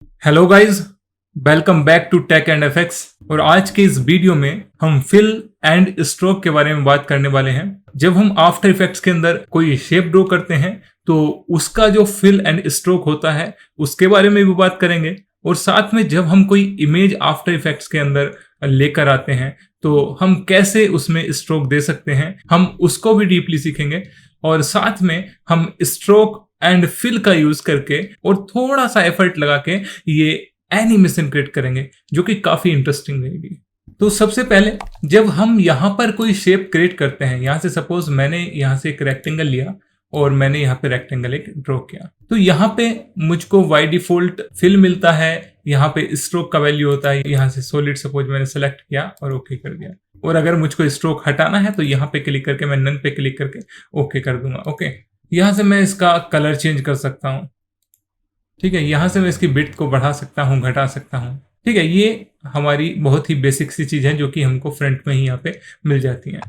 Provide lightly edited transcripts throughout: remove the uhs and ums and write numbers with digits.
Hello guys, welcome back to tech and FX. और आज के इस वीडियो में हम फिल एंड स्ट्रोक के बारे में बात करने वाले हैं। जब हम आफ्टर इफेक्ट्स के अंदर कोई शेप ड्रॉ करते हैं तो उसका जो फिल एंड स्ट्रोक होता है उसके बारे में भी बात करेंगे। और साथ में जब हम कोई इमेज आफ्टर इफेक्ट्स के अंदर लेकर आते हैं तो हम कैसे उसमें स्ट्रोक दे सकते हैं, हम उसको भी डीपली सीखेंगे। और साथ में हम स्ट्रोक एंड फिल का यूज करके और थोड़ा सा एफर्ट लगा के ये एनिमेशन क्रिएट करेंगे जो कि काफी इंटरेस्टिंग रहेगी। तो सबसे पहले जब हम यहाँ पर कोई शेप क्रिएट करते हैं, यहाँ से सपोज मैंने यहाँ से एक रेक्टेंगल लिया और मैंने यहाँ पे रेक्टेंगल एक ड्रॉ किया, तो यहाँ पे मुझको बाय डिफॉल्ट फिल मिलता है, यहाँ पे स्ट्रोक का वैल्यू होता है। यहाँ से सॉलिड सपोज मैंने सेलेक्ट किया और ओके कर दिया। और अगर मुझको स्ट्रोक हटाना है तो यहाँ पे क्लिक करके मैं नन पे क्लिक करके ओके कर दूंगा। ओके, यहाँ से मैं इसका कलर चेंज कर सकता हूँ। ठीक है, यहाँ से मैं इसकी विड्थ को बढ़ा सकता हूँ, घटा सकता हूँ। ठीक है, ये हमारी बहुत ही बेसिक सी चीज है जो कि हमको फ्रंट में ही यहाँ पे मिल जाती है।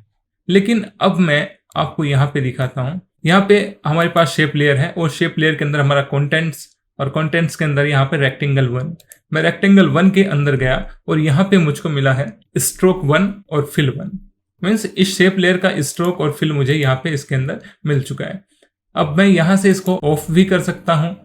लेकिन अब मैं आपको यहाँ पे दिखाता हूँ। यहाँ पे हमारे पास शेप लेयर है और शेप लेयर के अंदर हमारा कॉन्टेंट्स, और कॉन्टेंट्स के अंदर यहाँ पे रेक्टेंगल 1। मैं रेक्टेंगल 1 के अंदर गया और यहाँ पे मुझको मिला है स्ट्रोक 1 और फिल 1। मीन्स इस शेप लेयर का स्ट्रोक और फिल मुझे यहाँ पे इसके अंदर मिल चुका है। अब मैं यहाँ से इसको ऑफ भी कर सकता हूँ,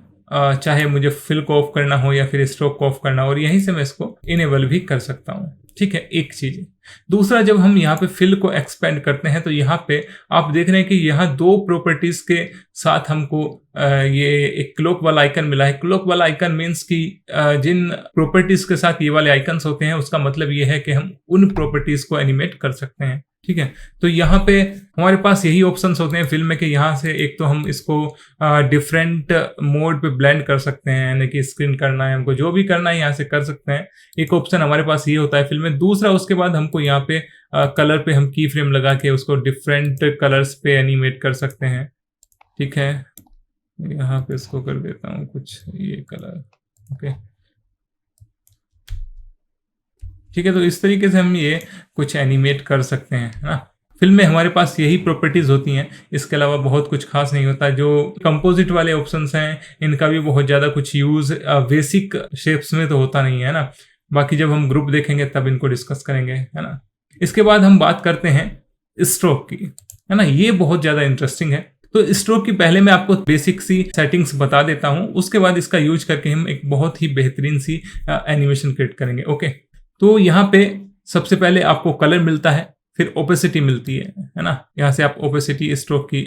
चाहे मुझे फिल को ऑफ करना हो या फिर स्ट्रोक को ऑफ करना हो, और यहीं से मैं इसको इनेबल भी कर सकता हूँ। ठीक है, एक चीज है। दूसरा, जब हम यहाँ पे फिल को एक्सपेंड करते हैं तो यहाँ पे आप देख रहे हैं कि यहाँ दो प्रॉपर्टीज के साथ हमको ये एक क्लॉक वाला आइकन मिला है। क्लॉक वाला आइकन मीन्स कि जिन प्रॉपर्टीज के साथ ये वाले आइकन्स होते हैं उसका मतलब ये है कि हम उन प्रॉपर्टीज को एनिमेट कर सकते हैं। ठीक है, तो यहाँ पे हमारे पास यही ऑप्शंस होते हैं फिल्म में कि यहाँ से एक तो हम इसको डिफरेंट मोड पे ब्लेंड कर सकते हैं, यानी कि स्क्रीन करना है हमको, जो भी करना है यहाँ से कर सकते हैं। एक ऑप्शन हमारे पास ये होता है फिल्म में। दूसरा, उसके बाद हमको यहाँ पे कलर पे हम की फ्रेम लगा के उसको डिफरेंट कलर्स पे एनिमेट कर सकते हैं। ठीक है, यहाँ पे इसको कर देता हूँ कुछ ये कलर। ओके, ठीक है, तो इस तरीके से हम ये कुछ एनिमेट कर सकते हैं ना। फिल्म में हमारे पास यही प्रॉपर्टीज होती हैं, इसके अलावा बहुत कुछ खास नहीं होता। जो कंपोजिट वाले ऑप्शंस हैं इनका भी बहुत ज़्यादा कुछ यूज बेसिक शेप्स में तो होता नहीं है ना। बाकी जब हम ग्रुप देखेंगे तब इनको डिस्कस करेंगे, है ना। इसके बाद हम बात करते हैं स्ट्रोक की, है ना। ये बहुत ज़्यादा इंटरेस्टिंग है। तो स्ट्रोक की पहले मैं आपको बेसिक सी सेटिंग्स बता देता हूँ, उसके बाद इसका यूज करके हम एक बहुत ही बेहतरीन सी एनिमेशन क्रिएट करेंगे। ओके, तो यहाँ पे सबसे पहले आपको कलर मिलता है, फिर ओपेसिटी मिलती है ना। यहाँ से आप ओपेसिटी स्ट्रोक की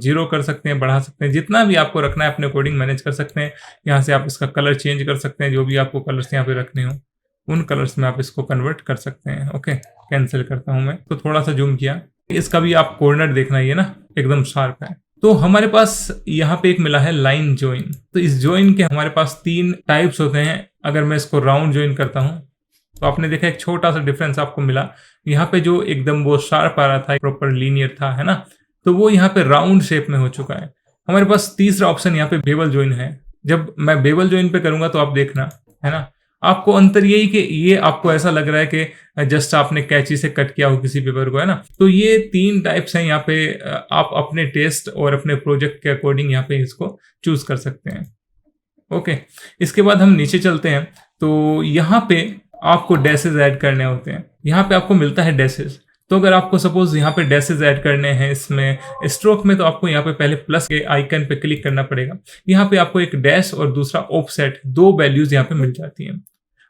0 कर सकते हैं, बढ़ा सकते हैं, जितना भी आपको रखना है अपने अकॉर्डिंग मैनेज कर सकते हैं। यहाँ से आप इसका कलर चेंज कर सकते हैं, जो भी आपको कलर्स यहाँ पे रखने हो उन कलर्स में आप इसको कन्वर्ट कर सकते हैं। ओके, कैंसिल करता हूँ मैं, तो थोड़ा सा जूम किया। इसका भी आप कॉर्नर देखना, ये ना एकदम शार्प है। तो हमारे पास यहाँ पे एक मिला है लाइन ज्वाइन। तो इस ज्वाइन के हमारे पास 3 टाइप्स होते हैं। अगर मैं इसको राउंड ज्वाइन करता हूँ तो आपने देखा एक छोटा सा डिफरेंस आपको मिला। यहाँ पे जो एकदम वो शार्प आ रहा था, प्रॉपर लीनियर था, है ना, तो वो यहाँ पे राउंड शेप में हो चुका है। हमारे पास तीसरा ऑप्शन यहाँ पे बेवल ज्वाइन है। जब मैं बेवल ज्वाइन पे करूंगा तो आप देखना, है ना, आपको अंतर यही कि ये आपको ऐसा लग रहा है कि जस्ट आपने कैंची से कट किया हो किसी पेपर को, है ना। तो ये 3 टाइप्स हैं यहाँ पे, आप अपने टेस्ट और अपने प्रोजेक्ट के अकॉर्डिंग यहाँ पे इसको चूज कर सकते हैं। ओके, इसके बाद हम नीचे चलते हैं। तो यहाँ पे आपको डैशेज ऐड करने होते हैं। यहाँ पे आपको मिलता है डैशेज। तो अगर आपको सपोज यहाँ पे डैशेज ऐड करने हैं इसमें स्ट्रोक में, तो आपको यहाँ पे पहले प्लस के आइकन पे क्लिक करना पड़ेगा। यहाँ पे आपको एक डैश और दूसरा ऑफसेट, 2 वैल्यूज यहाँ पे मिल जाती हैं।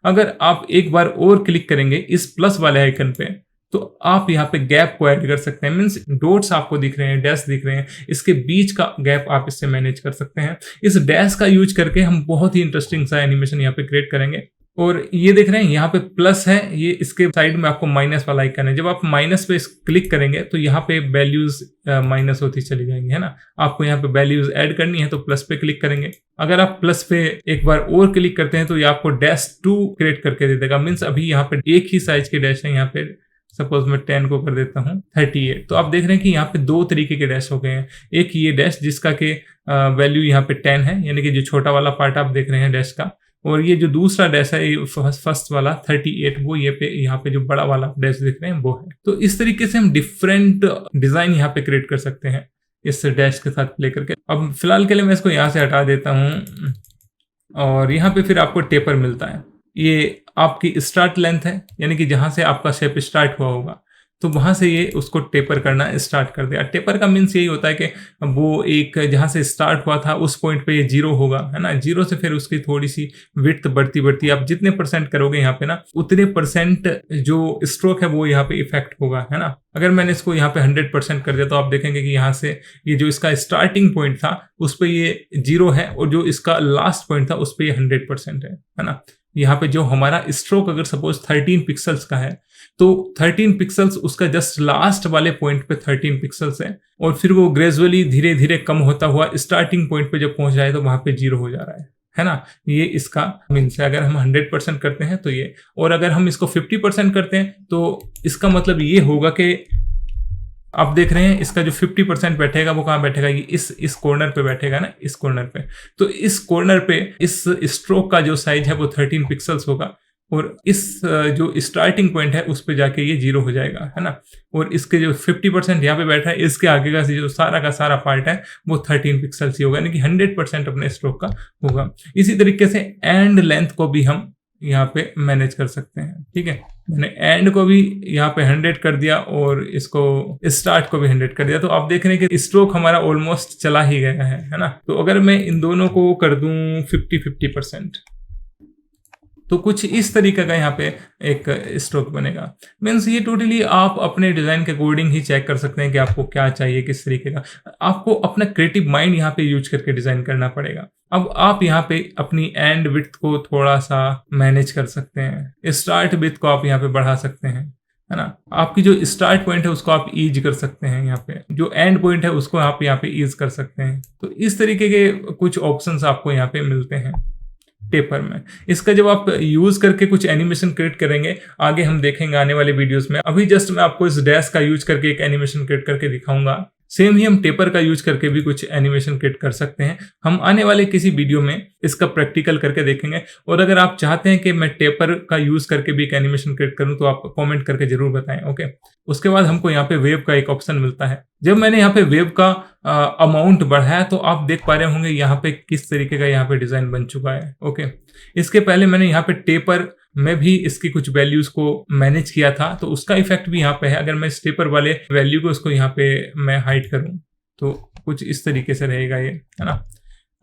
अगर आप एक बार और क्लिक करेंगे इस प्लस वाले आइकन पे तो आप यहाँ पे गैप को ऐड कर सकते हैं। मीन्स डॉट्स आपको दिख रहे हैं, डैश दिख रहे हैं, इसके बीच का गैप आप इससे मैनेज कर सकते हैं। इस डैश का यूज करके हम बहुत ही इंटरेस्टिंग सा एनिमेशन यहाँ पे क्रिएट करेंगे। और ये देख रहे हैं यहाँ पे प्लस है, ये इसके साइड में आपको माइनस वाला आइकन है। जब आप माइनस पे क्लिक करेंगे तो यहाँ पे वैल्यूज माइनस होती चली जाएंगी, है ना। आपको यहाँ पे वैल्यूज ऐड करनी है तो प्लस पे क्लिक करेंगे। अगर आप प्लस पे एक बार और क्लिक करते हैं तो ये आपको -2 क्रिएट करके दे देगा। मीन्स अभी यहाँ पे एक ही साइज के डैश है। यहाँ पे सपोज मैं 10 को कर देता हूँ 38। तो आप देख रहे हैं कि यहाँ पे 2 तरीके के डैश हो गए हैं। एक ये डैश जिसका के वैल्यू यहाँ पे 10 है, यानी कि जो छोटा वाला पार्ट आप देख रहे हैं डैश का, और ये जो दूसरा डैश है फर्स्ट वाला 38, वो ये पे यहाँ पे जो बड़ा वाला डैश दिख रहे हैं वो है। तो इस तरीके से हम डिफरेंट डिजाइन यहाँ पे क्रिएट कर सकते हैं इस डैश के साथ प्ले करके। अब फिलहाल के लिए मैं इसको यहाँ से हटा देता हूँ। और यहाँ पे फिर आपको टेपर मिलता है। ये आपकी स्टार्ट लेंथ है, यानी कि जहाँ से आपका शेप स्टार्ट हुआ होगा तो वहाँ से ये उसको टेपर करना स्टार्ट कर दिया। टेपर का मीन्स यही होता है कि वो एक जहाँ से स्टार्ट हुआ था उस पॉइंट पे ये जीरो होगा, है ना। जीरो से फिर उसकी थोड़ी सी विड्थ बढ़ती बढ़ती, आप जितने परसेंट करोगे यहाँ पे ना, उतने परसेंट जो स्ट्रोक है वो यहाँ पे इफेक्ट होगा, है ना। अगर मैंने इसको यहाँ पे 100% कर दिया तो आप देखेंगे कि यहाँ से ये जो इसका स्टार्टिंग पॉइंट था उस पे ये जीरो है, और जो इसका लास्ट पॉइंट था उस पे ये 100% है ना। यहाँ पे जो हमारा स्ट्रोक अगर सपोज 13 पिक्सल्स का है तो 13 पिक्सल्स उसका जस्ट लास्ट वाले पॉइंट पे 13 पिक्सल्स है, और फिर वो ग्रेजुअली धीरे धीरे कम होता हुआ स्टार्टिंग पॉइंट पे जब पहुंच जाए तो वहां पे जीरो हो जा रहा है ना। ये इसका मीन्स है। अगर हम 100% करते हैं तो ये, और अगर हम इसको 50% करते हैं तो इसका मतलब ये होगा कि आप देख रहे हैं इसका जो 50% बैठेगा वो कहाँ बैठेगा, ये इस कॉर्नर पे बैठेगा ना, इस कॉर्नर पे। तो इस कॉर्नर पे इस स्ट्रोक का जो साइज है वो 13 पिक्सल्स होगा, और इस जो स्टार्टिंग पॉइंट है उस पे जाके ये जीरो हो जाएगा, है ना। और इसके जो 50% यहाँ पे बैठा है, इसके आगे का जो सारा का सारा पार्ट है वो 13 पिक्सल्स ही होगा, यानी कि 100% अपने स्ट्रोक का होगा। इसी तरीके से एंड लेंथ को भी हम यहाँ पे मैनेज कर सकते हैं, ठीक है। मैंने एंड को भी यहाँ पे 100 कर दिया और इसको स्टार्ट को भी 100 कर दिया, तो आप देख रहे हैं कि स्ट्रोक हमारा ऑलमोस्ट चला ही गया है ना। तो अगर मैं इन दोनों को कर दूं 50-50%, तो कुछ इस तरीके का यहाँ पे एक स्ट्रोक बनेगा। मीन्स ये टोटली आप अपने डिजाइन के अकॉर्डिंग ही चेक कर सकते हैं कि आपको क्या चाहिए, किस तरीके का। आपको अपना क्रिएटिव माइंड यहाँ पे यूज करके डिजाइन करना पड़ेगा। अब आप यहाँ पे अपनी एंड विड्थ को थोड़ा सा मैनेज कर सकते हैं, स्टार्ट विड्थ को आप यहाँ पे बढ़ा सकते हैं, है ना। आपकी जो स्टार्ट पॉइंट है उसको आप ईज कर सकते हैं, यहाँ पे जो एंड पॉइंट है उसको आप यहाँ पे ईज कर सकते हैं। तो इस तरीके के कुछ ऑप्शंस आपको यहाँ पे मिलते हैं टेपर में। इसका जब आप यूज करके कुछ एनिमेशन क्रिएट करेंगे, आगे हम देखेंगे आने वाले वीडियोस में। अभी जस्ट मैं आपको इस डैश का यूज करके एक एनिमेशन क्रिएट करके दिखाऊंगा। सेम ही हम टेपर का यूज करके भी कुछ एनिमेशन क्रिएट कर सकते हैं। हम आने वाले किसी वीडियो में इसका प्रैक्टिकल करके देखेंगे। और अगर आप चाहते हैं कि मैं टेपर का यूज करके भी एक एनिमेशन क्रिएट करूं तो आप कमेंट करके जरूर बताएं, ओके। उसके बाद हमको यहाँ पे वेव का एक ऑप्शन मिलता है। जब मैंने यहाँ पे वेव का अमाउंट बढ़ाया तो आप देख पा रहे होंगे यहाँ पे किस तरीके का यहाँ पे डिजाइन बन चुका है, ओके। इसके पहले मैंने यहाँ पे टेपर में भी इसकी कुछ वैल्यूज को मैनेज किया था, तो उसका इफेक्ट भी यहाँ पे है। अगर मैं इस टेपर वाले वैल्यू को उसको यहाँ पे मैं हाइड करूं तो कुछ इस तरीके से रहेगा ये, है ना।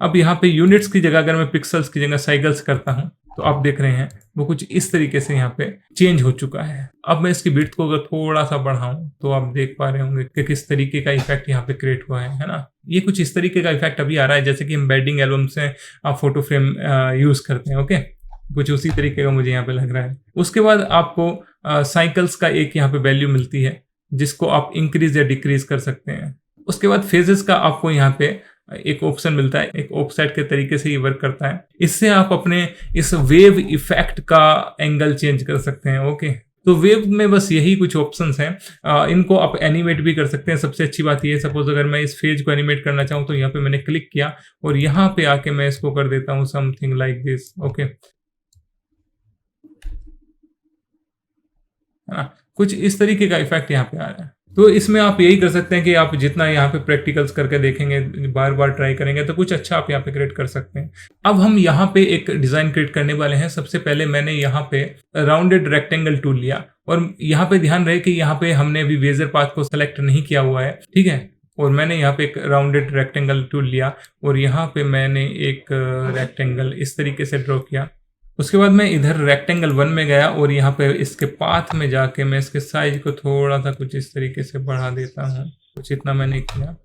अब यहाँ पे यूनिट्स की जगह अगर मैं पिक्सल्स की जगह साइकिल्स करता हूँ तो आप देख रहे हैं वो कुछ इस तरीके से यहाँ पे चेंज हो चुका है। अब मैं इसकी विड्थ को अगर थोड़ा सा बढ़ाऊं तो आप देख पा रहे होंगे कि किस तरीके का इफेक्ट यहाँ पे क्रिएट हुआ है ना। ये कुछ इस तरीके का इफेक्ट अभी आ रहा है जैसे कि हम वेडिंग एल्बम से आप फोटो फ्रेम यूज करते हैं, ओके। कुछ उसी तरीके का मुझे यहाँ पे लग रहा है। उसके बाद आपको साइकिल्स का एक यहाँ पे वैल्यू मिलती है जिसको आप इंक्रीज या डिक्रीज कर सकते हैं। उसके बाद फेजेस का आपको यहाँ पे एक ऑप्शन मिलता है, एक ऑफसेट के तरीके से ये वर्क करता है। इससे आप अपने इस वेव इफेक्ट का एंगल चेंज कर सकते हैं, ओके। तो वेव में बस यही कुछ ऑप्शंस हैं। इनको आप एनिमेट भी कर सकते हैं। सबसे अच्छी बात ये, सपोज अगर मैं इस फेज को एनिमेट करना चाहूँ तो यहाँ पे मैंने क्लिक किया और यहाँ पे आके मैं इसको कर देता हूँ समथिंग लाइक दिस, ओके, है ना। कुछ इस तरीके का इफेक्ट यहाँ पे आ रहा है। तो इसमें आप यही कर सकते हैं कि आप जितना यहाँ पे प्रैक्टिकल्स करके देखेंगे, बार बार ट्राई करेंगे तो कुछ अच्छा आप यहाँ पे क्रिएट कर सकते हैं। अब हम यहाँ पे एक डिजाइन क्रिएट करने वाले हैं। सबसे पहले मैंने यहाँ पे राउंडेड रेक्टेंगल टूल लिया और यहाँ पे ध्यान रहे कि यहाँ पे हमने अभी बेजर पाथ को सेलेक्ट नहीं किया हुआ है, ठीक है। और मैंने यहाँ पे एक राउंडेड रेक्टेंगल टूल लिया और यहाँ पे मैंने एक रेक्टेंगल इस तरीके से ड्रॉ किया। उसके बाद मैं इधर रेक्टेंगल 1 में गया और यहाँ पे इसके पाथ में जाके मैं इसके साइज को थोड़ा सा कुछ इस तरीके से बढ़ा देता हूँ। कुछ इतना मैंने किया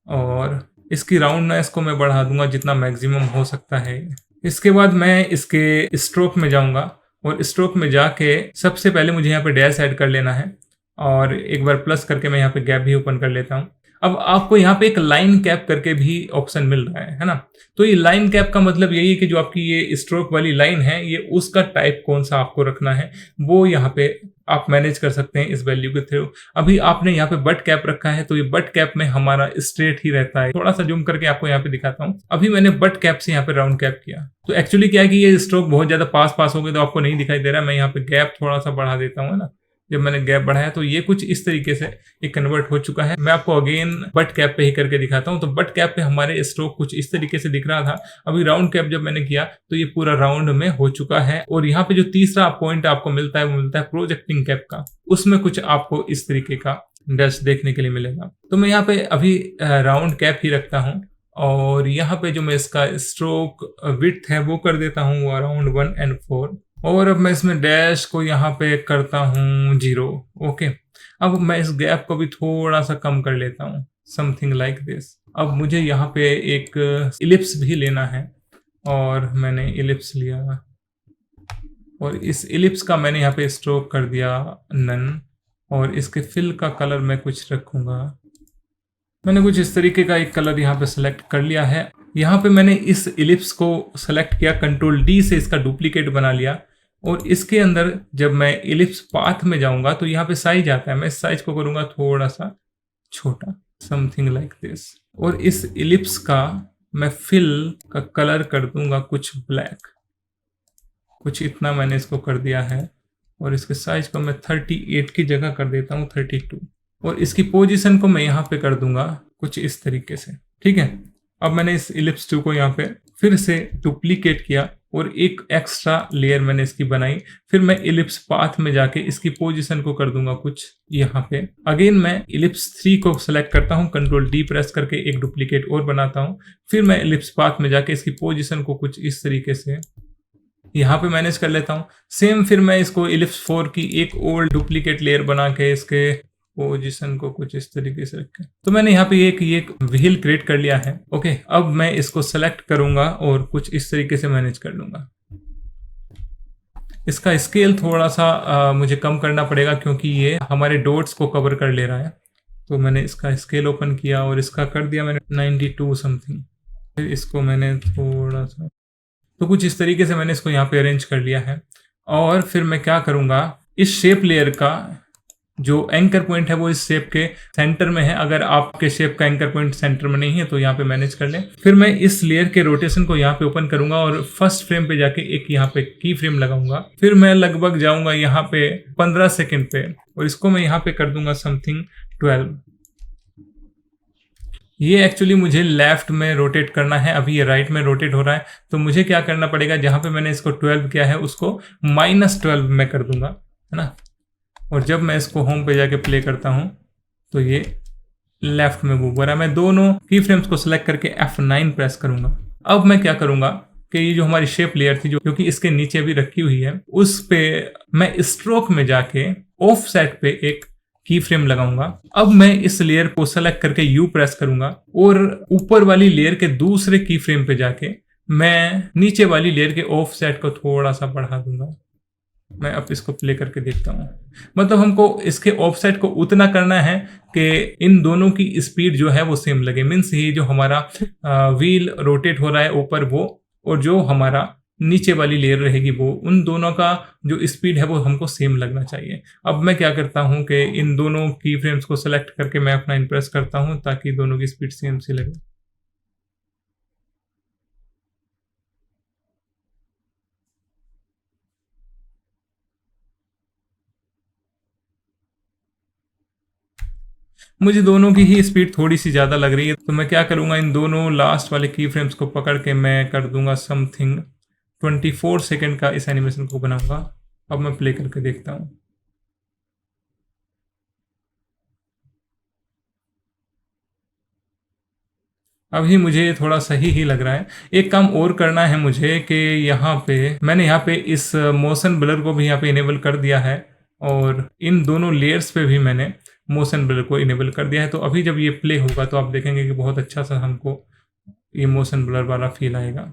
और इसकी राउंडनेस को मैं बढ़ा दूंगा जितना मैक्सिमम हो सकता है। इसके बाद मैं इसके स्ट्रोक में जाऊंगा और स्ट्रोक में जाके सबसे पहले मुझे यहाँ पे डैश ऐड कर लेना है और एक बार प्लस करके मैं यहाँ पे गैप भी ओपन कर लेता हूँ। अब आपको यहाँ पे एक लाइन कैप करके भी ऑप्शन मिल रहा है ना। तो ये लाइन कैप का मतलब यही है कि जो आपकी ये स्ट्रोक वाली लाइन है ये उसका टाइप कौन सा आपको रखना है वो यहाँ पे आप मैनेज कर सकते हैं इस वैल्यू के थ्रू। अभी आपने यहाँ पे बट कैप रखा है तो ये बट कैप में हमारा स्ट्रेट ही रहता है। थोड़ा सा जूम करके आपको यहाँ पे दिखाता हूँ। अभी मैंने बट कैप से यहाँ पे राउंड कैप किया तो एक्चुअली क्या है कि ये स्ट्रोक बहुत ज्यादा पास हो गए तो आपको नहीं दिखाई दे रहा है। मैं यहाँ पे गैप थोड़ा सा बढ़ा देता हूँ ना, जब मैंने गैप बढ़ाया तो ये कुछ इस तरीके से ये कन्वर्ट हो चुका है। मैं आपको अगेन बट कैप पे ही करके दिखाता हूँ। तो बट कैप पे हमारे स्ट्रोक कुछ इस तरीके से दिख रहा था। अभी राउंड कैप जब मैंने किया तो ये पूरा राउंड में हो चुका है। और यहाँ पे जो तीसरा पॉइंट आपको मिलता है वो मिलता है प्रोजेक्टिंग कैप का। उसमें कुछ आपको इस तरीके का डैश देखने के लिए मिलेगा। तो मैं यहाँ पे अभी राउंड कैप ही रखता हूँ और यहाँ पे जो मैं इसका स्ट्रोक विड्थ है वो कर देता हूँ वो अराउंड 1 and 4। और अब मैं इसमें डैश को यहाँ पे करता हूँ 0। ओके, अब मैं इस गैप को भी थोड़ा सा कम कर लेता हूँ, समथिंग लाइक दिस। अब मुझे यहाँ पे एक इलिप्स भी लेना है और मैंने इलिप्स लिया और इस इलिप्स का मैंने यहाँ पे स्ट्रोक कर दिया नन। और इसके फिल का कलर मैं कुछ रखूंगा। मैंने कुछ इस तरीके का एक कलर यहाँ पे सेलेक्ट कर लिया है। यहाँ पे मैंने इस इलिप्स को सेलेक्ट किया, कंट्रोल डी से इसका डुप्लीकेट बना लिया और इसके अंदर जब मैं इलिप्स पाथ में जाऊंगा तो यहाँ पे साइज आता है। मैं इस साइज को करूंगा थोड़ा सा छोटा, समथिंग लाइक दिस। और इस इलिप्स का मैं फिल का कलर कर दूंगा कुछ ब्लैक, कुछ इतना मैंने इसको कर दिया है। और इसके साइज को मैं 38 की जगह कर देता हूँ 32। और इसकी पोजीशन को मैं यहाँ पे कर दूंगा कुछ इस तरीके से। ठीक है, अब मैंने इस इलिप्स 2 को यहाँ पे फिर से डुप्लीकेट किया और एक एक्स्ट्रा लेयर मैंने इसकी बनाई। फिर मैं इलिप्स पाथ में जाके इसकी पोजीशन को कर दूंगा कुछ यहाँ पे। अगेन मैं इलिप्स 3 को सेलेक्ट करता हूँ, कंट्रोल डी प्रेस करके एक डुप्लीकेट और बनाता हूँ। फिर मैं इलिप्स पाथ में जाके इसकी पोजीशन को कुछ इस तरीके से यहाँ पे मैनेज कर लेता हूँ। सेम फिर मैं इसको इलिप्स 4 की एक और डुप्लीकेट लेयर बना के इसके पोजीशन को कुछ इस तरीके से रखें। तो मैंने यहाँ पे एक व्हील क्रिएट कर लिया है। ओके, अब मैं इसको सेलेक्ट करूंगा और कुछ इस तरीके से मैनेज कर लूंगा। इसका स्केल थोड़ा सा मुझे कम करना पड़ेगा क्योंकि ये हमारे डॉट्स को कवर कर ले रहा है। तो मैंने इसका स्केल ओपन किया और इसका कर दिया मैंने 92 समथिंग। फिर इसको मैंने थोड़ा सा, तो कुछ इस तरीके से मैंने इसको यहाँ पे अरेंज कर लिया है। और फिर मैं क्या करूंगा, इस शेप लेयर का जो एंकर पॉइंट है वो इस शेप के सेंटर में है। अगर आपके शेप का एंकर पॉइंट सेंटर में नहीं है तो यहाँ पे मैनेज कर लें। फिर मैं इस लेयर के रोटेशन को यहाँ पे ओपन करूंगा और फर्स्ट फ्रेम पे जाके एक यहाँ पे की फ्रेम लगाऊंगा। फिर मैं लगभग जाऊंगा यहाँ पे 15 सेकेंड पे और इसको मैं यहाँ पे कर दूंगा समथिंग 12। ये एक्चुअली मुझे लेफ्ट में रोटेट करना है, अभी ये राइट में रोटेट हो रहा है। तो मुझे क्या करना पड़ेगा, जहां पे मैंने इसको 12 किया है उसको -12 में कर दूंगा, है ना। और जब मैं इसको होम पे जाके प्ले करता हूं तो ये लेफ्ट में मूव हो रहा है। मैं दोनों की फ्रेम्स को सिलेक्ट करके F9 प्रेस करूंगा। अब मैं क्या करूंगा कि ये जो हमारी शेप लेयर थी जो कि इसके नीचे भी रखी हुई है, उस पे मैं स्ट्रोक में जाके ऑफ सेट पे एक की फ्रेम लगाऊंगा। अब मैं इस लेयर को सेलेक्ट करके U प्रेस करूंगा और ऊपर वाली लेयर के दूसरे की फ्रेम पे जाके मैं नीचे वाली लेयर के ऑफ सेट को थोड़ा सा बढ़ा दूंगा। मैं अब इसको प्ले करके देखता हूँ। मतलब हमको इसके ऑफसेट को उतना करना है कि इन दोनों की स्पीड जो है वो सेम लगे। मीन्स ये जो हमारा व्हील रोटेट हो रहा है ऊपर वो, और जो हमारा नीचे वाली लेयर रहेगी वो, उन दोनों का जो स्पीड है वो हमको सेम लगना चाहिए। अब मैं क्या करता हूँ कि इन दोनों की फ्रेम्स को सेलेक्ट करके मैं अपना प्रेस करता हूँ ताकि दोनों की स्पीड सेम सी लगे। मुझे दोनों की ही स्पीड थोड़ी सी ज़्यादा लग रही है, तो मैं क्या करूँगा, इन दोनों लास्ट वाले की फ्रेम्स को पकड़ के मैं कर दूंगा समथिंग 24 सेकेंड का इस एनिमेशन को बनाऊंगा। अब मैं प्ले करके देखता हूँ। अभी मुझे थोड़ा सही ही लग रहा है। एक काम और करना है मुझे कि यहाँ पे मैंने यहाँ पे इस मोशन ब्लर को भी यहाँ पे इनेबल कर दिया है और इन दोनों लेयर्स पे भी मैंने मोशन ब्लर को इनेबल कर दिया है। तो अभी जब ये प्ले होगा तो आप देखेंगे कि बहुत अच्छा सा हमको ये मोशन ब्लर वाला फील आएगा।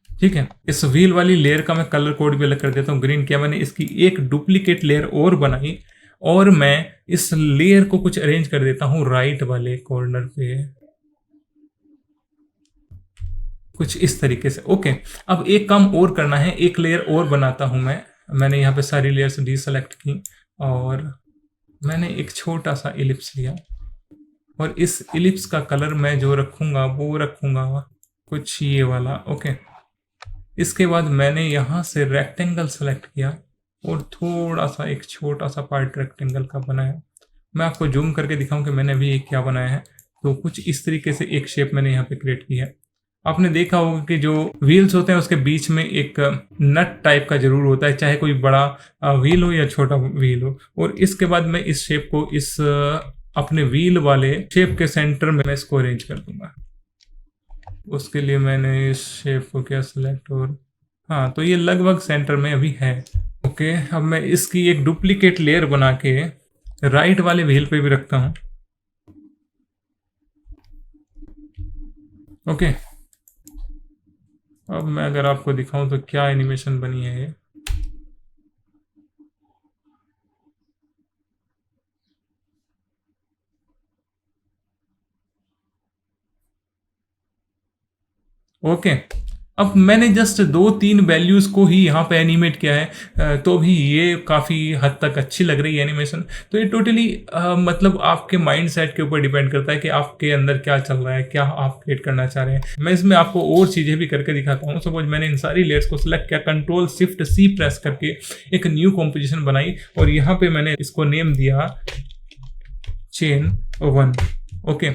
ठीक है, इस व्हील वाली लेयर का मैं कलर कोड भी अलग कर देता हूँ। ग्रीन किया मैंने, इसकी एक डुप्लीकेट लेयर और बनाई और मैं इस लेयर को कुछ अरेंज कर देता हूँ राइट वाले कॉर्नर पे कुछ इस तरीके से। ओके, अब एक काम और करना है, एक लेयर और बनाता हूं मैंने यहाँ पे सारी लेयर्स डीसेलेक्ट की और मैंने एक छोटा सा इलिप्स लिया और इस इलिप्स का कलर मैं जो रखूंगा वो रखूंगा कुछ ये वाला। ओके, इसके बाद मैंने यहाँ से रेक्टेंगल सेलेक्ट किया और थोड़ा सा एक छोटा सा पार्ट रेक्टेंगल का बनाया। मैं आपको जूम करके दिखाऊं कि मैंने अभी एक क्या बनाया है। तो कुछ इस तरीके से एक शेप मैंने यहाँ पे क्रिएट की है। आपने देखा होगा कि जो व्हील्स होते हैं उसके बीच में एक नट टाइप का जरूर होता है, चाहे कोई बड़ा व्हील हो या छोटा व्हील हो। और इसके बाद मैं इस शेप को इस अपने व्हील वाले शेप के सेंटर में मैं इसको अरेंज कर दूंगा। उसके लिए मैंने इस शेप को किया सिलेक्ट और हाँ, तो ये लगभग सेंटर में अभी है। ओके, अब मैं इसकी एक डुप्लीकेट लेयर बना के राइट वाले व्हील पे भी रखता हूँ। ओके, अब मैं अगर आपको दिखाऊं तो क्या एनिमेशन बनी है ये। ओके, अब मैंने जस्ट 2-3 वैल्यूज को ही यहाँ पे एनिमेट किया है, तो भी ये काफ़ी हद तक अच्छी लग रही है एनिमेशन। तो ये टोटली मतलब आपके माइंड सेट के ऊपर डिपेंड करता है कि आपके अंदर क्या चल रहा है, क्या आप क्रिएट करना चाह रहे हैं। मैं इसमें आपको और चीज़ें भी करके दिखाता हूँ। सपोज मैंने इन सारी लेयर्स को सिलेक्ट किया, Ctrl+Shift+C प्रेस करके एक न्यू कॉम्पोजिशन बनाई और यहाँ पे मैंने इसको नेम दिया चेन 1। ओके,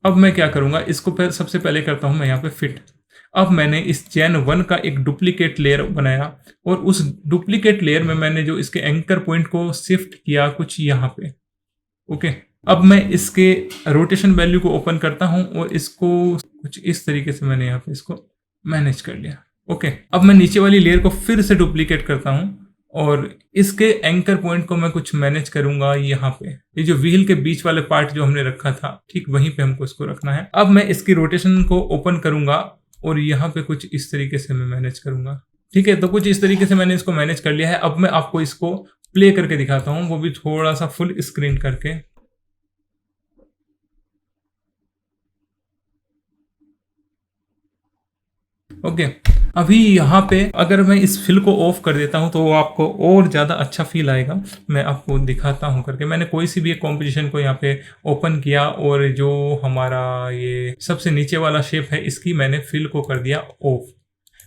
अब मैं क्या करूंगा, इसको सबसे पहले करता हूं मैं यहाँ पे फिट। अब मैंने इस चेन 1 का एक डुप्लीकेट लेयर बनाया और उस डुप्लीकेट लेयर में मैंने जो इसके एंकर पॉइंट को शिफ्ट किया कुछ यहाँ पे। ओके, अब मैं इसके रोटेशन वैल्यू को ओपन करता हूं और इसको कुछ इस तरीके से मैंने यहाँ पे इसको मैनेज कर लिया। ओके, अब मैं नीचे वाली लेयर को फिर से डुप्लीकेट करता हूं और इसके एंकर पॉइंट को मैं कुछ मैनेज करूंगा यहाँ पे। ये जो व्हील के बीच वाले पार्ट जो हमने रखा था, ठीक वहीं पे हमको इसको रखना है। अब मैं इसकी रोटेशन को ओपन करूंगा और यहाँ पे कुछ इस तरीके से मैं मैनेज करूंगा। ठीक है, तो कुछ इस तरीके से मैंने इसको मैनेज कर लिया है। अब मैं आपको इसको प्ले करके दिखाता हूँ, वो भी थोड़ा सा फुल स्क्रीन करके। ओके, अभी यहाँ पे अगर मैं इस फिल को ऑफ कर देता हूँ तो वो आपको और ज़्यादा अच्छा फील आएगा। मैं आपको दिखाता हूँ करके। मैंने कोई सी भी एक कॉम्पोजिशन को यहाँ पे ओपन किया और जो हमारा ये सबसे नीचे वाला शेप है इसकी मैंने फिल को कर दिया ऑफ।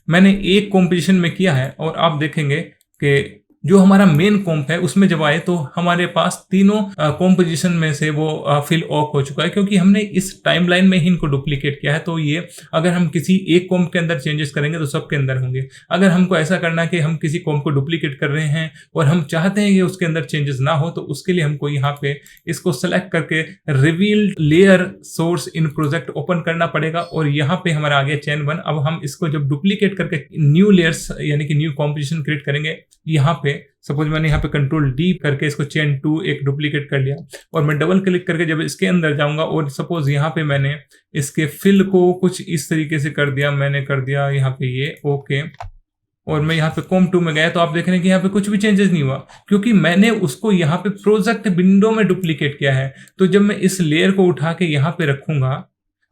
मैंने एक कॉम्पोजिशन में किया है और आप देखेंगे कि जो हमारा मेन कॉम्प है उसमें जब आए तो हमारे पास तीनों कॉम्पोजिशन में से वो फिल ऑफ हो चुका है, क्योंकि हमने इस टाइमलाइन में ही इनको डुप्लीकेट किया है। तो ये अगर हम किसी एक कॉम्प के अंदर चेंजेस करेंगे तो सबके अंदर होंगे। अगर हमको ऐसा करना है कि हम किसी कॉम्प को डुप्लीकेट कर रहे हैं और हम चाहते हैं कि उसके अंदर चेंजेस ना हो, तो उसके लिए हमको यहाँ पे इसको सेलेक्ट करके रिवील्ड लेयर सोर्स इन प्रोजेक्ट ओपन करना पड़ेगा और यहाँ पे हमारा आ गया चेन 1। अब हम इसको जब डुप्लीकेट करके न्यू लेयर्स यानी कि न्यू कॉम्पोजिशन क्रिएट करेंगे, यहाँ पे सपोज मैंने यहाँ पे Ctrl+D करके इसको चेन 2 एक डुप्लीकेट कर लिया और मैं डबल क्लिक करके जब इसके अंदर जाऊंगा और सपोज यहाँ पे मैंने इसके फिल को कुछ इस तरीके से कर दिया, मैंने कर दिया यहाँ पे ये ओके, और मैं यहाँ पे कॉम्प 2 में गया तो आप देख रहे हैं कि यहाँ पे कुछ भी चेंजेस नहीं हुआ, क्योंकि मैंने उसको यहाँ पे प्रोजेक्ट विंडो में डुप्लीकेट किया है। तो जब मैं इस लेयर को उठा के यहाँ पे रखूंगा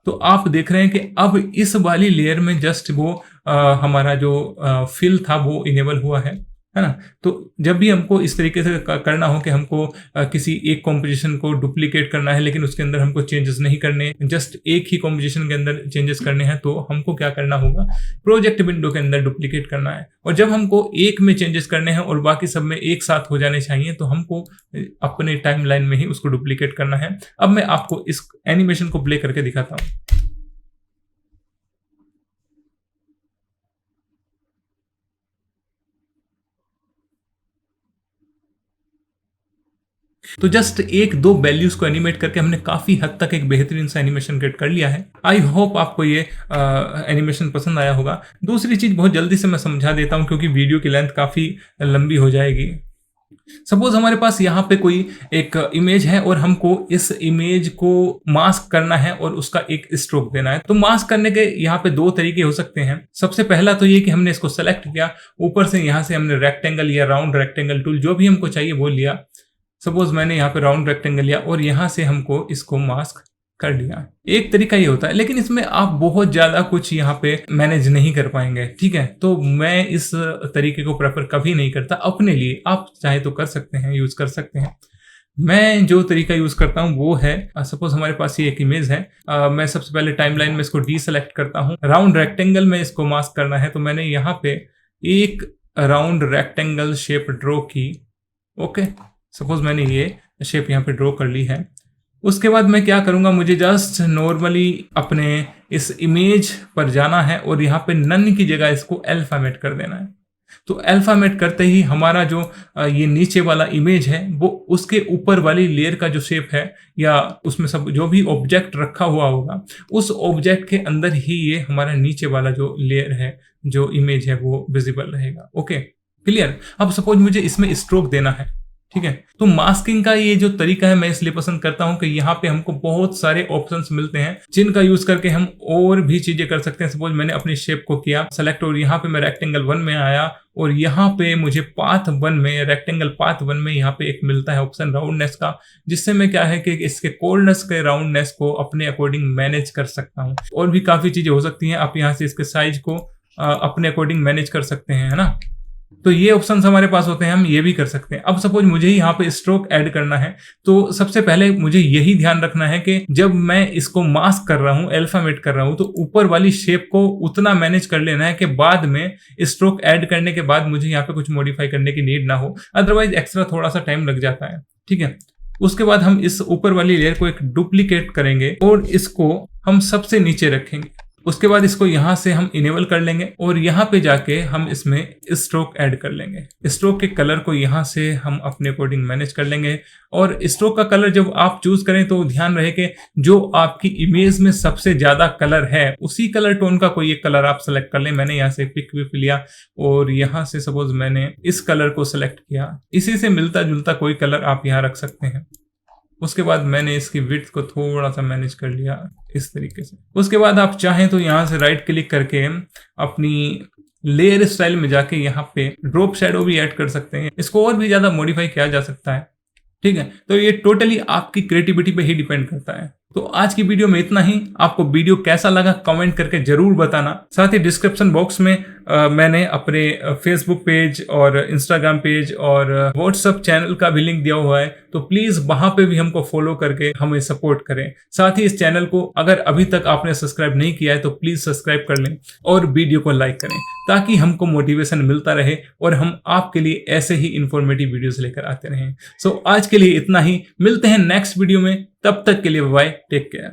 तो आप देख रहे हैं कि अब इस वाली लेयर में जस्ट वो हमारा जो फिल था वो इनेबल हुआ है ना। तो जब भी हमको इस तरीके से करना हो कि हमको किसी एक कॉम्पोजिशन को डुप्लीकेट करना है लेकिन उसके अंदर हमको चेंजेस नहीं करने, जस्ट एक ही कॉम्पोजिशन के अंदर चेंजेस करने हैं, तो हमको क्या करना होगा, प्रोजेक्ट विंडो के अंदर डुप्लीकेट करना है। और जब हमको एक में चेंजेस करने हैं और बाकी सब में एक साथ हो जाने चाहिए, तो हमको अपने टाइमलाइन में ही उसको डुप्लीकेट करना है। अब मैं आपको इस एनिमेशन को प्ले करके दिखाता हूँ। तो जस्ट एक दो वैल्यूज को एनिमेट करके हमने काफी हद तक एक बेहतरीन सा एनिमेशन क्रिएट कर लिया है। आई होप आपको ये एनिमेशन पसंद आया होगा। दूसरी चीज बहुत जल्दी से मैं समझा देता हूं क्योंकि वीडियो की लेंथ काफी लंबी हो जाएगी। सपोज हमारे पास यहाँ पे कोई एक इमेज है और हमको इस इमेज को मास्क करना है और उसका एक स्ट्रोक देना है। तो मास्क करने के यहाँ पे दो तरीके हो सकते हैं। सबसे पहला तो ये कि हमने इसको सेलेक्ट किया, ऊपर से यहाँ से हमने रेक्टेंगल या राउंड रेक्टेंगल टूल जो भी हमको चाहिए वो लिया। सपोज मैंने यहाँ पे राउंड रेक्टेंगल लिया और यहाँ से हमको इसको मास्क कर लिया। एक तरीका ये होता है, लेकिन इसमें आप बहुत ज्यादा कुछ यहाँ पे मैनेज नहीं कर पाएंगे, ठीक है। तो मैं इस तरीके को प्रेफर कभी नहीं करता अपने लिए। आप चाहे तो कर सकते हैं, यूज कर सकते हैं। मैं जो तरीका यूज करता हूँ वो है, सपोज हमारे पास ये एक इमेज है, मैं सबसे पहले टाइमलाइन में इसको डीसेलेक्ट करता हूँ। राउंड रेक्टेंगल में इसको मास्क करना है, तो मैंने यहाँ पे एक राउंड रेक्टेंगल शेप ड्रॉ की। ओके, सपोज मैंने ये शेप यहाँ पे ड्रॉ कर ली है। उसके बाद मैं क्या करूँगा, मुझे जस्ट नॉर्मली अपने इस इमेज पर जाना है और यहाँ पे नन की जगह इसको अल्फामेट कर देना है। तो अल्फामेट करते ही हमारा जो ये नीचे वाला इमेज है वो उसके ऊपर वाली लेयर का जो शेप है या उसमें सब जो भी ऑब्जेक्ट रखा हुआ होगा उस ऑब्जेक्ट के अंदर ही ये हमारा नीचे वाला जो लेयर है, जो इमेज है, वो विजिबल रहेगा। Okay, clear. अब सपोज मुझे इसमें स्ट्रोक देना है, ठीक है। तो मास्किंग का ये जो तरीका है मैं इसलिए पसंद करता हूं कि यहाँ पे हमको बहुत सारे ऑप्शंस मिलते हैं जिनका यूज करके हम और भी चीजें कर सकते हैं। सपोज मैंने अपनी शेप को किया सेलेक्ट और यहाँ पे मैं रेक्टेंगल 1 में आया और यहाँ पे मुझे पाथ 1 में, रेक्टेंगल पाथ 1 में यहाँ पे एक मिलता है ऑप्शन राउंडनेस का, जिससे मैं क्या है कि इसके कोर्नर्स के राउंडनेस को अपने अकॉर्डिंग मैनेज कर सकता हूँ। और भी काफी चीजें हो सकती हैं, आप यहाँ से इसके साइज को अपने अकॉर्डिंग मैनेज कर सकते हैं, है ना। तो ये ऑप्शंस हमारे पास होते हैं, हम ये भी कर सकते हैं। अब सपोज मुझे यहाँ पे स्ट्रोक ऐड करना है, तो सबसे पहले मुझे यही ध्यान रखना है कि जब मैं इसको मास्क कर रहा हूँ, अल्फामेट कर रहा हूँ, तो ऊपर वाली शेप को उतना मैनेज कर लेना है कि बाद में स्ट्रोक ऐड करने के बाद मुझे यहाँ पे कुछ मॉडिफाई करने की नीड ना हो, अदरवाइज एक्स्ट्रा थोड़ा सा टाइम लग जाता है, ठीक है। उसके बाद हम इस ऊपर वाली लेयर को एक डुप्लीकेट करेंगे और इसको हम सबसे नीचे रखेंगे। उसके बाद इसको यहाँ से हम इनेबल कर लेंगे और यहाँ पे जाके हम इसमें स्ट्रोक ऐड कर लेंगे। स्ट्रोक के कलर को यहाँ से हम अपने अकॉर्डिंग मैनेज कर लेंगे। और स्ट्रोक का कलर जब आप चूज करें तो ध्यान रहे कि जो आपकी इमेज में सबसे ज्यादा कलर है उसी कलर टोन का कोई एक कलर आप सेलेक्ट कर लें। मैंने यहाँ से पिक विप लिया और यहाँ से सपोज मैंने इस कलर को सिलेक्ट किया, इसी से मिलता जुलता कोई कलर आप यहाँ रख सकते हैं। उसके बाद मैंने इसकी विड्थ को थोड़ा सा मैनेज कर लिया इस तरीके से। उसके बाद आप चाहें तो यहाँ से राइट क्लिक करके अपनी लेयर स्टाइल में जाके यहाँ पे ड्रॉप शैडो भी ऐड कर सकते हैं, इसको और भी ज्यादा मॉडिफाई किया जा सकता है, ठीक है। तो ये टोटली आपकी क्रिएटिविटी पे ही डिपेंड करता है। तो आज की वीडियो में इतना ही। आपको वीडियो कैसा लगा कमेंट करके जरूर बताना। साथ ही डिस्क्रिप्शन बॉक्स में मैंने अपने फेसबुक पेज और इंस्टाग्राम पेज और व्हाट्सएप चैनल का भी लिंक दिया हुआ है, तो प्लीज वहां पे भी हमको फॉलो करके हमें सपोर्ट करें। साथ ही इस चैनल को अगर अभी तक आपने सब्सक्राइब नहीं किया है तो प्लीज सब्सक्राइब कर लें और वीडियो को लाइक करें ताकि हमको मोटिवेशन मिलता रहे और हम आपके लिए ऐसे ही इंफॉर्मेटिव वीडियोस लेकर आते रहें। सो आज के लिए इतना ही, मिलते हैं नेक्स्ट वीडियो में, तब तक के लिए बाय, टेक केयर।